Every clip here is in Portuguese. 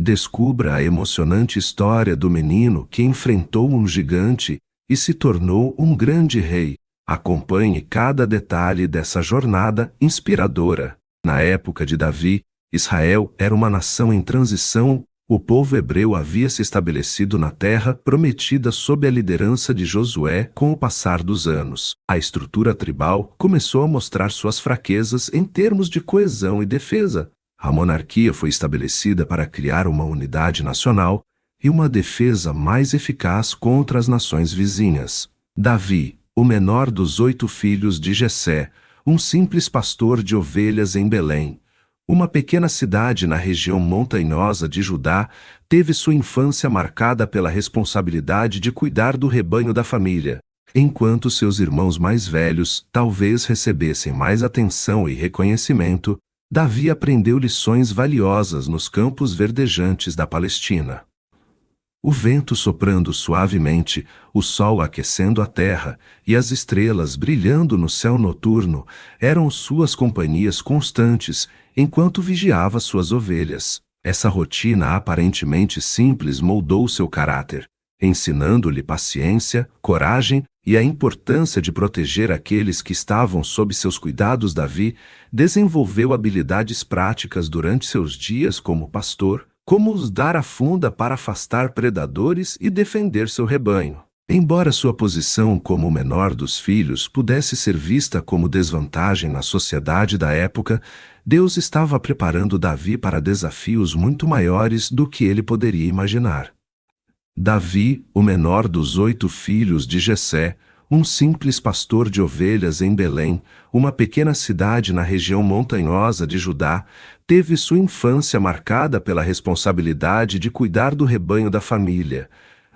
Descubra a emocionante história do menino que enfrentou um gigante e se tornou um grande rei. Acompanhe cada detalhe dessa jornada inspiradora. Na época de Davi, Israel era uma nação em transição. O povo hebreu havia se estabelecido na terra prometida sob a liderança de Josué. Com o passar dos anos, a estrutura tribal começou a mostrar suas fraquezas em termos de coesão e defesa. A monarquia foi estabelecida para criar uma unidade nacional e uma defesa mais eficaz contra as nações vizinhas. Davi, o menor dos 8 filhos de Jessé, um simples pastor de ovelhas em Belém, uma pequena cidade na região montanhosa de Judá, teve sua infância marcada pela responsabilidade de cuidar do rebanho da família. Enquanto seus irmãos mais velhos talvez recebessem mais atenção e reconhecimento, Davi aprendeu lições valiosas nos campos verdejantes da Palestina. O vento soprando suavemente, o sol aquecendo a terra e as estrelas brilhando no céu noturno eram suas companhias constantes enquanto vigiava suas ovelhas. Essa rotina aparentemente simples moldou seu caráter, ensinando-lhe paciência, coragem e a importância de proteger aqueles que estavam sob seus cuidados. Davi desenvolveu habilidades práticas durante seus dias como pastor, como usar a funda para afastar predadores e defender seu rebanho. Embora sua posição como o menor dos filhos pudesse ser vista como desvantagem na sociedade da época, Deus estava preparando Davi para desafios muito maiores do que ele poderia imaginar. Davi, o menor dos 8 filhos de Jessé, um simples pastor de ovelhas em Belém, uma pequena cidade na região montanhosa de Judá, teve sua infância marcada pela responsabilidade de cuidar do rebanho da família.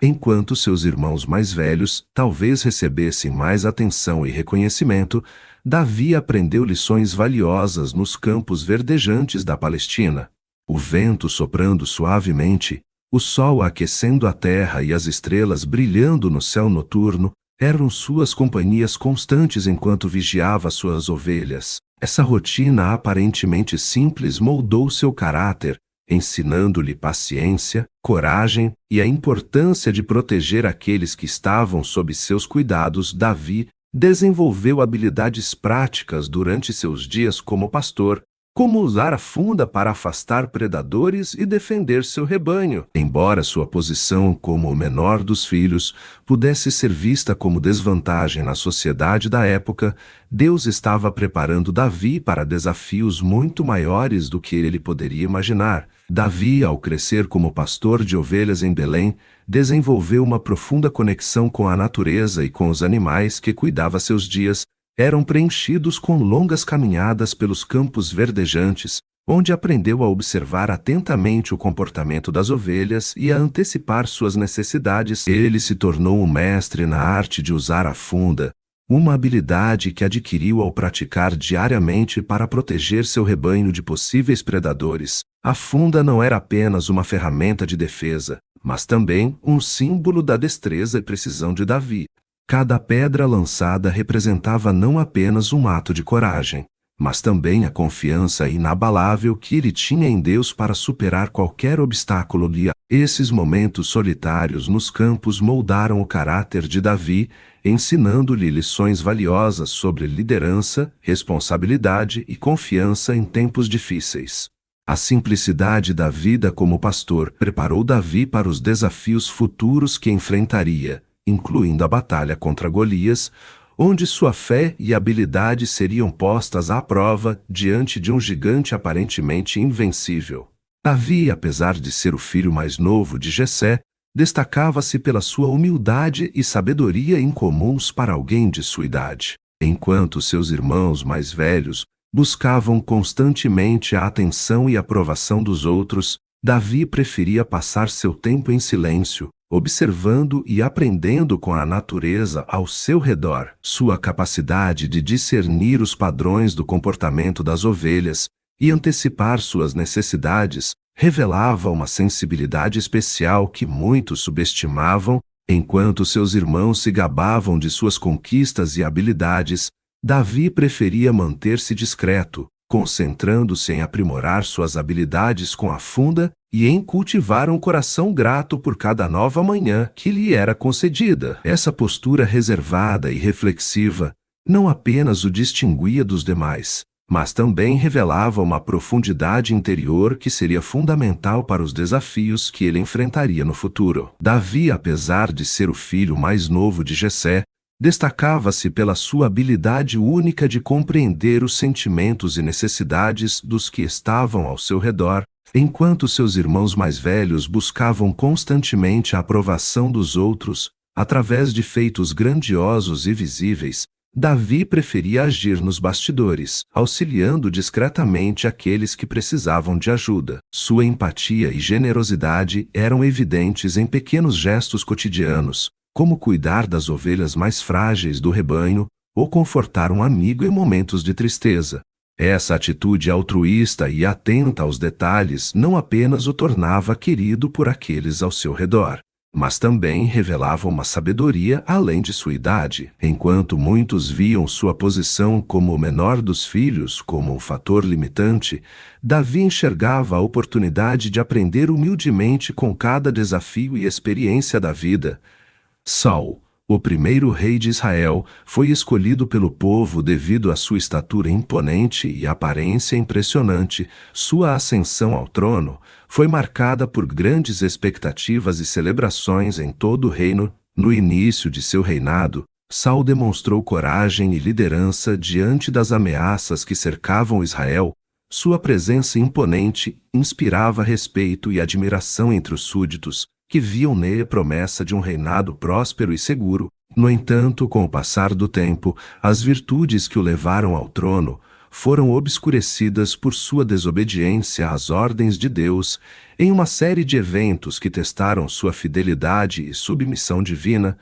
Enquanto seus irmãos mais velhos talvez recebessem mais atenção e reconhecimento, Davi aprendeu lições valiosas nos campos verdejantes da Palestina. O vento soprando suavemente, o sol aquecendo a terra e as estrelas brilhando no céu noturno eram suas companhias constantes enquanto vigiava suas ovelhas. Essa rotina aparentemente simples moldou seu caráter, ensinando-lhe paciência, coragem e a importância de proteger aqueles que estavam sob seus cuidados. Davi desenvolveu habilidades práticas durante seus dias como pastor, como usar a funda para afastar predadores e defender seu rebanho. Embora sua posição como o menor dos filhos pudesse ser vista como desvantagem na sociedade da época, Deus estava preparando Davi para desafios muito maiores do que ele poderia imaginar. Davi, ao crescer como pastor de ovelhas em Belém, desenvolveu uma profunda conexão com a natureza e com os animais que cuidava. Seus dias eram preenchidos com longas caminhadas pelos campos verdejantes, onde aprendeu a observar atentamente o comportamento das ovelhas e a antecipar suas necessidades. Ele se tornou um mestre na arte de usar a funda, uma habilidade que adquiriu ao praticar diariamente para proteger seu rebanho de possíveis predadores. A funda não era apenas uma ferramenta de defesa, mas também um símbolo da destreza e precisão de Davi. Cada pedra lançada representava não apenas um ato de coragem, mas também a confiança inabalável que ele tinha em Deus para superar qualquer obstáculo. Esses momentos solitários nos campos moldaram o caráter de Davi, ensinando-lhe lições valiosas sobre liderança, responsabilidade e confiança em tempos difíceis. A simplicidade da vida como pastor preparou Davi para os desafios futuros que enfrentaria, incluindo a batalha contra Golias, onde sua fé e habilidade seriam postas à prova diante de um gigante aparentemente invencível. Davi, apesar de ser o filho mais novo de Jessé, destacava-se pela sua humildade e sabedoria incomuns para alguém de sua idade. Enquanto seus irmãos mais velhos buscavam constantemente a atenção e aprovação dos outros, Davi preferia passar seu tempo em silêncio, observando e aprendendo com a natureza ao seu redor. Sua capacidade de discernir os padrões do comportamento das ovelhas e antecipar suas necessidades revelava uma sensibilidade especial que muitos subestimavam. Enquanto seus irmãos se gabavam de suas conquistas e habilidades, Davi preferia manter-se discreto, concentrando-se em aprimorar suas habilidades com a funda e em cultivar um coração grato por cada nova manhã que lhe era concedida. Essa postura reservada e reflexiva não apenas o distinguia dos demais, mas também revelava uma profundidade interior que seria fundamental para os desafios que ele enfrentaria no futuro. Davi, apesar de ser o filho mais novo de Jessé, destacava-se pela sua habilidade única de compreender os sentimentos e necessidades dos que estavam ao seu redor, enquanto seus irmãos mais velhos buscavam constantemente a aprovação dos outros, através de feitos grandiosos e visíveis. Davi preferia agir nos bastidores, auxiliando discretamente aqueles que precisavam de ajuda. Sua empatia e generosidade eram evidentes em pequenos gestos cotidianos, como cuidar das ovelhas mais frágeis do rebanho ou confortar um amigo em momentos de tristeza. Essa atitude altruísta e atenta aos detalhes não apenas o tornava querido por aqueles ao seu redor, mas também revelava uma sabedoria além de sua idade. Enquanto muitos viam sua posição como o menor dos filhos como um fator limitante, Davi enxergava a oportunidade de aprender humildemente com cada desafio e experiência da vida. Saul, o primeiro rei de Israel, foi escolhido pelo povo devido à sua estatura imponente e aparência impressionante. Sua ascensão ao trono foi marcada por grandes expectativas e celebrações em todo o reino. No início de seu reinado, Saul demonstrou coragem e liderança diante das ameaças que cercavam Israel. Sua presença imponente inspirava respeito e admiração entre os súditos, que viam nele a promessa de um reinado próspero e seguro. No entanto, com o passar do tempo, as virtudes que o levaram ao trono foram obscurecidas por sua desobediência às ordens de Deus. Em uma série de eventos que testaram sua fidelidade e submissão divina,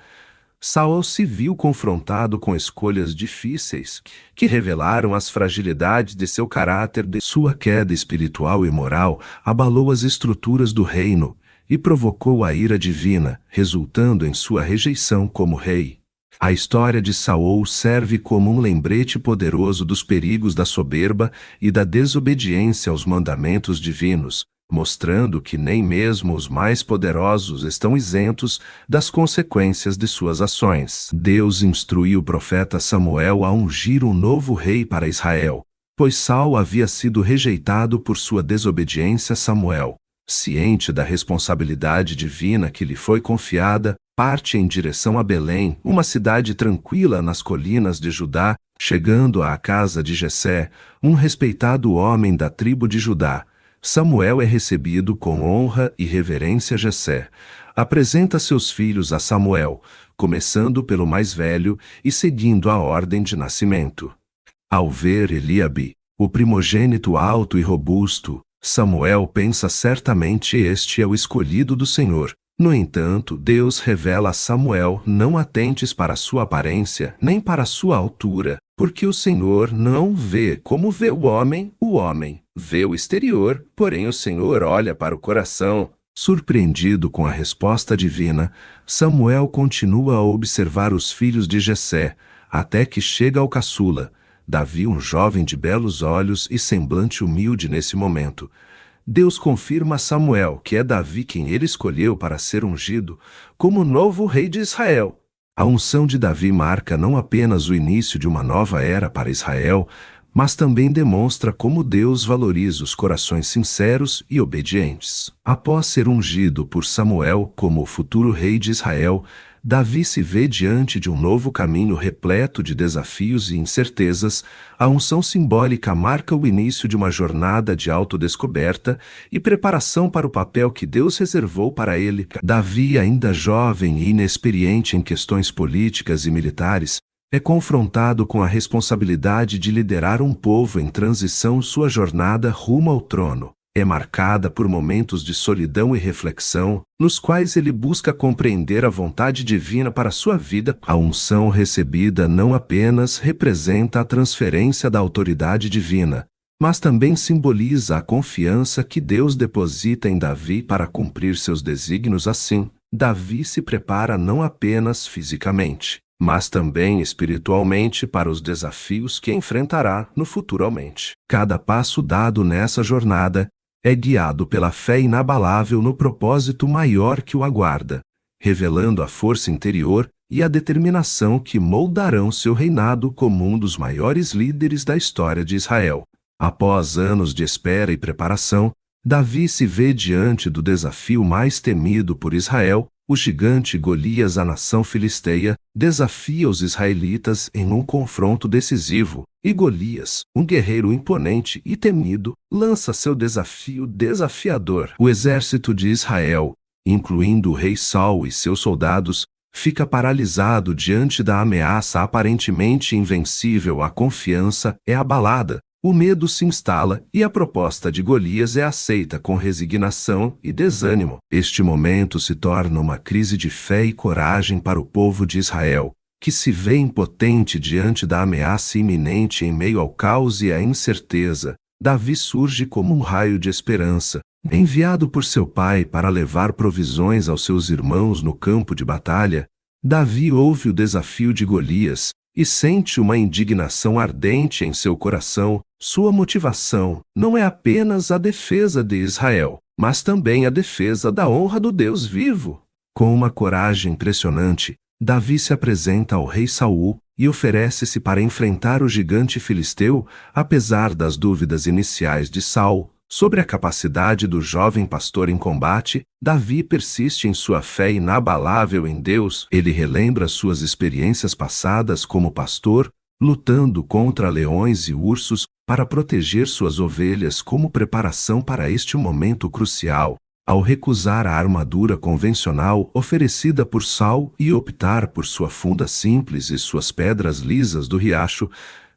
Saul se viu confrontado com escolhas difíceis, que revelaram as fragilidades de seu caráter. Sua queda espiritual e moral abalou as estruturas do reino e provocou a ira divina, resultando em sua rejeição como rei. A história de Saul serve como um lembrete poderoso dos perigos da soberba e da desobediência aos mandamentos divinos, mostrando que nem mesmo os mais poderosos estão isentos das consequências de suas ações. Deus instruiu o profeta Samuel a ungir um novo rei para Israel, pois Saul havia sido rejeitado por sua desobediência a Samuel. Ciente da responsabilidade divina que lhe foi confiada, parte em direção a Belém, uma cidade tranquila nas colinas de Judá. Chegando à casa de Jessé, um respeitado homem da tribo de Judá, Samuel é recebido com honra e reverência. Jessé apresenta seus filhos a Samuel, começando pelo mais velho e seguindo a ordem de nascimento. Ao ver Eliabe, o primogênito alto e robusto, Samuel pensa certamente este é o escolhido do Senhor. No entanto, Deus revela a Samuel: não atentes para sua aparência, nem para sua altura, porque o Senhor não vê como vê o homem vê o exterior, porém o Senhor olha para o coração. Surpreendido com a resposta divina, Samuel continua a observar os filhos de Jessé, até que chega ao caçula, Davi, um jovem de belos olhos e semblante humilde. Nesse momento, Deus confirma a Samuel que é Davi quem ele escolheu para ser ungido como novo rei de Israel. A unção de Davi marca não apenas o início de uma nova era para Israel, mas também demonstra como Deus valoriza os corações sinceros e obedientes. Após ser ungido por Samuel como o futuro rei de Israel, Davi se vê diante de um novo caminho repleto de desafios e incertezas. A unção simbólica marca o início de uma jornada de autodescoberta e preparação para o papel que Deus reservou para ele. Davi, ainda jovem e inexperiente em questões políticas e militares, é confrontado com a responsabilidade de liderar um povo em transição. Sua jornada rumo ao trono é marcada por momentos de solidão e reflexão, nos quais ele busca compreender a vontade divina para sua vida. A unção recebida não apenas representa a transferência da autoridade divina, mas também simboliza a confiança que Deus deposita em Davi para cumprir seus desígnios. Assim, Davi se prepara não apenas fisicamente, mas também espiritualmente para os desafios que enfrentará no futuramente. Cada passo dado nessa jornada é guiado pela fé inabalável no propósito maior que o aguarda, revelando a força interior e a determinação que moldarão seu reinado como um dos maiores líderes da história de Israel. Após anos de espera e preparação, Davi se vê diante do desafio mais temido por Israel. O gigante Golias, a nação filisteia, desafia os israelitas em um confronto decisivo, e Golias, um guerreiro imponente e temido, lança seu desafio desafiador. O exército de Israel, incluindo o rei Saul e seus soldados, fica paralisado diante da ameaça aparentemente invencível. A confiança é abalada. O medo se instala e a proposta de Golias é aceita com resignação e desânimo. Este momento se torna uma crise de fé e coragem para o povo de Israel, que se vê impotente diante da ameaça iminente. Em meio ao caos e à incerteza, Davi surge como um raio de esperança, enviado por seu pai para levar provisões aos seus irmãos no campo de batalha. Davi ouve o desafio de Golias e sente uma indignação ardente em seu coração. Sua motivação não é apenas a defesa de Israel, mas também a defesa da honra do Deus vivo. Com uma coragem impressionante, Davi se apresenta ao rei Saul e oferece-se para enfrentar o gigante filisteu. Apesar das dúvidas iniciais de Saul sobre a capacidade do jovem pastor em combate, Davi persiste em sua fé inabalável em Deus. Ele relembra suas experiências passadas como pastor, lutando contra leões e ursos para proteger suas ovelhas como preparação para este momento crucial. Ao recusar a armadura convencional oferecida por Saul e optar por sua funda simples e suas pedras lisas do riacho,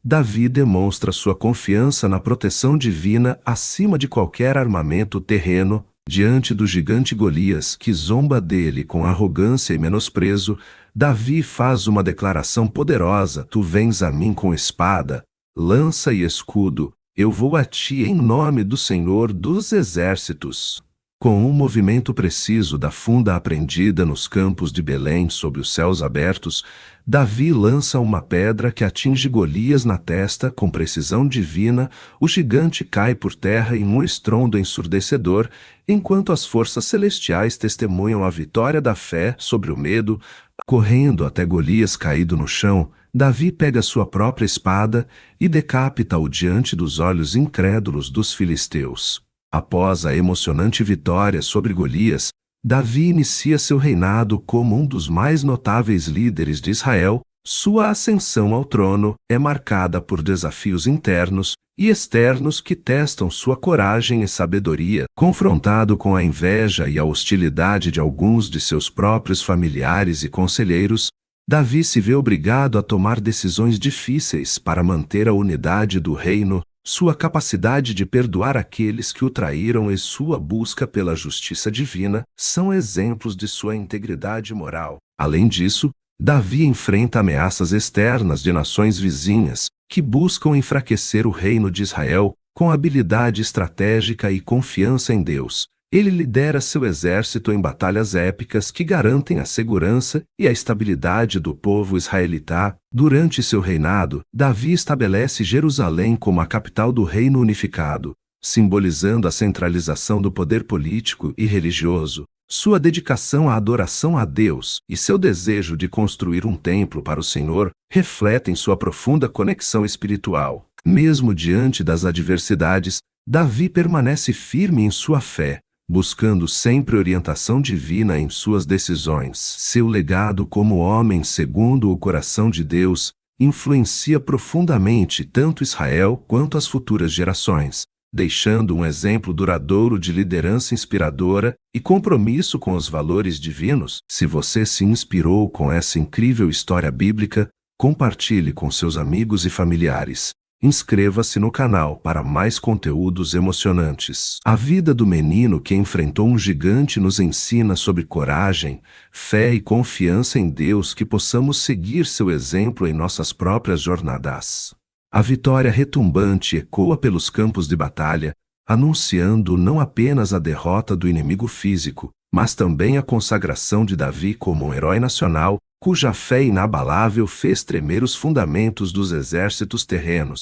Davi demonstra sua confiança na proteção divina acima de qualquer armamento terreno. Diante do gigante Golias, que zomba dele com arrogância e menosprezo, Davi faz uma declaração poderosa: Tu vens a mim com espada, lança e escudo, eu vou a ti em nome do Senhor dos Exércitos. Com um movimento preciso da funda aprendida nos campos de Belém sob os céus abertos, Davi lança uma pedra que atinge Golias na testa com precisão divina. O gigante cai por terra em um estrondo ensurdecedor, enquanto as forças celestiais testemunham a vitória da fé sobre o medo. Correndo até Golias caído no chão, Davi pega sua própria espada e decapita-o diante dos olhos incrédulos dos filisteus. Após a emocionante vitória sobre Golias, Davi inicia seu reinado como um dos mais notáveis líderes de Israel. Sua ascensão ao trono é marcada por desafios internos e externos que testam sua coragem e sabedoria. Confrontado com a inveja e a hostilidade de alguns de seus próprios familiares e conselheiros, Davi se vê obrigado a tomar decisões difíceis para manter a unidade do reino. Sua capacidade de perdoar aqueles que o traíram e sua busca pela justiça divina são exemplos de sua integridade moral. Além disso, Davi enfrenta ameaças externas de nações vizinhas que buscam enfraquecer o reino de Israel. Com habilidade estratégica e confiança em Deus, ele lidera seu exército em batalhas épicas que garantem a segurança e a estabilidade do povo israelita. Durante seu reinado, Davi estabelece Jerusalém como a capital do reino unificado, simbolizando a centralização do poder político e religioso. Sua dedicação à adoração a Deus e seu desejo de construir um templo para o Senhor refletem sua profunda conexão espiritual. Mesmo diante das adversidades, Davi permanece firme em sua fé, buscando sempre orientação divina em suas decisões. Seu legado como homem segundo o coração de Deus influencia profundamente tanto Israel quanto as futuras gerações, deixando um exemplo duradouro de liderança inspiradora e compromisso com os valores divinos. Se você se inspirou com essa incrível história bíblica, compartilhe com seus amigos e familiares. Inscreva-se no canal para mais conteúdos emocionantes. A vida do menino que enfrentou um gigante nos ensina sobre coragem, fé e confiança em Deus, que possamos seguir seu exemplo em nossas próprias jornadas. A vitória retumbante ecoa pelos campos de batalha, anunciando não apenas a derrota do inimigo físico, mas também a consagração de Davi como um herói nacional. cuja fé inabalável fez tremer os fundamentos dos exércitos terrenos.